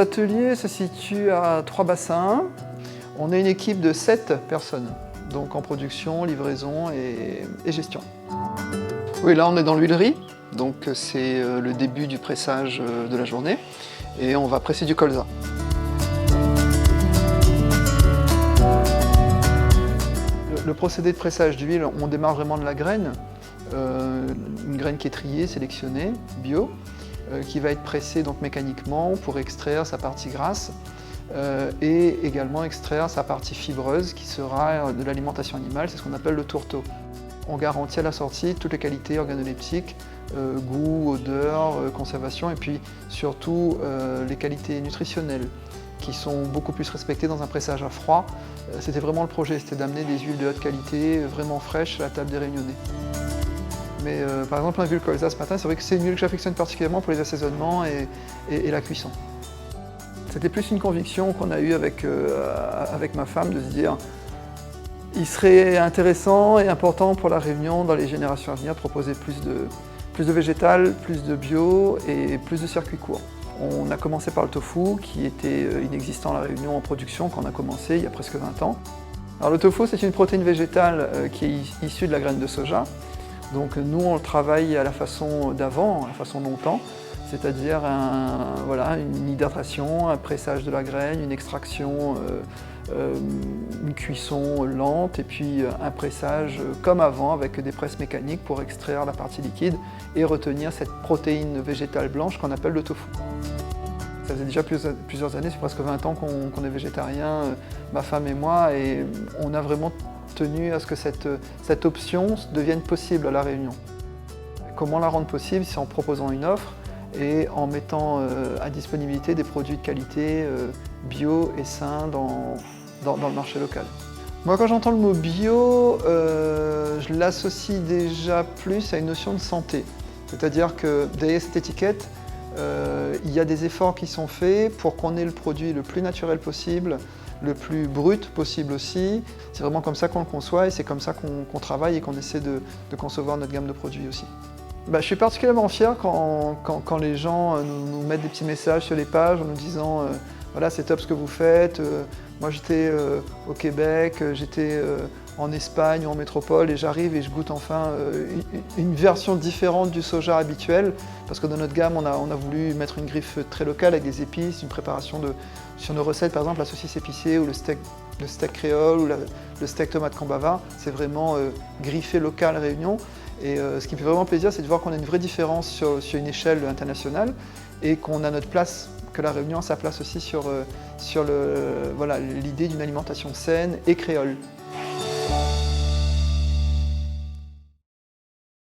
ateliers se situent à 3 bassins. On est une équipe de 7 personnes, donc en production, livraison et gestion. Oui, là on est dans l'huilerie, donc c'est le début du pressage de la journée et on va presser du colza. Le procédé de pressage d'huile, on démarre vraiment de la graine, une graine qui est triée, sélectionnée, bio, qui va être pressée donc mécaniquement pour extraire sa partie grasse et également extraire sa partie fibreuse qui sera de l'alimentation animale, c'est ce qu'on appelle le tourteau. On garantit à la sortie toutes les qualités organoleptiques, goût, odeur, conservation et puis surtout les qualités nutritionnelles qui sont beaucoup plus respectées dans un pressage à froid. C'était vraiment le projet, c'était d'amener des huiles de haute qualité, vraiment fraîches à la table des réunionnais. Mais par exemple, un huile colza ce matin, c'est vrai que c'est une huile que j'affectionne particulièrement pour les assaisonnements et la cuisson. C'était plus une conviction qu'on a eue avec ma femme de se dire il serait intéressant et important pour la Réunion dans les générations à venir de proposer plus de végétal, plus de bio et plus de circuits courts. On a commencé par le tofu qui était inexistant à la Réunion en production quand on a commencé il y a presque 20 ans. Alors le tofu c'est une protéine végétale qui est issue de la graine de soja. Donc nous on le travaille à la façon d'avant, à la façon longtemps, c'est-à-dire une hydratation, un pressage de la graine, une extraction, une cuisson lente et puis un pressage comme avant avec des presses mécaniques pour extraire la partie liquide et retenir cette protéine végétale blanche qu'on appelle le tofu. Ça faisait déjà plusieurs années, c'est presque 20 ans qu'on est végétarien, ma femme et moi, et on a vraiment tenu à ce que cette option devienne possible à La Réunion. Comment la rendre possible? C'est en proposant une offre et en mettant à disponibilité des produits de qualité bio et sains dans le marché local. Moi quand j'entends le mot bio, je l'associe déjà plus à une notion de santé. C'est-à-dire que derrière cette étiquette, il y a des efforts qui sont faits pour qu'on ait le produit le plus naturel possible, le plus brut possible aussi. C'est vraiment comme ça qu'on le conçoit et c'est comme ça qu'on travaille et qu'on essaie de concevoir notre gamme de produits aussi. Je suis particulièrement fier quand les gens nous mettent des petits messages sur les pages en nous disant voilà, c'est top ce que vous faites, moi j'étais au Québec, j'étais en Espagne ou en métropole et j'arrive et je goûte enfin une version différente du soja habituel parce que dans notre gamme on a voulu mettre une griffe très locale avec des épices, une préparation sur nos recettes par exemple la saucisse épicée ou le steak créole ou le steak tomate cambava, c'est vraiment griffé local Réunion. Et ce qui me fait vraiment plaisir, c'est de voir qu'on a une vraie différence sur une échelle internationale et qu'on a notre place, que la Réunion a sa place aussi sur l'idée d'une alimentation saine et créole.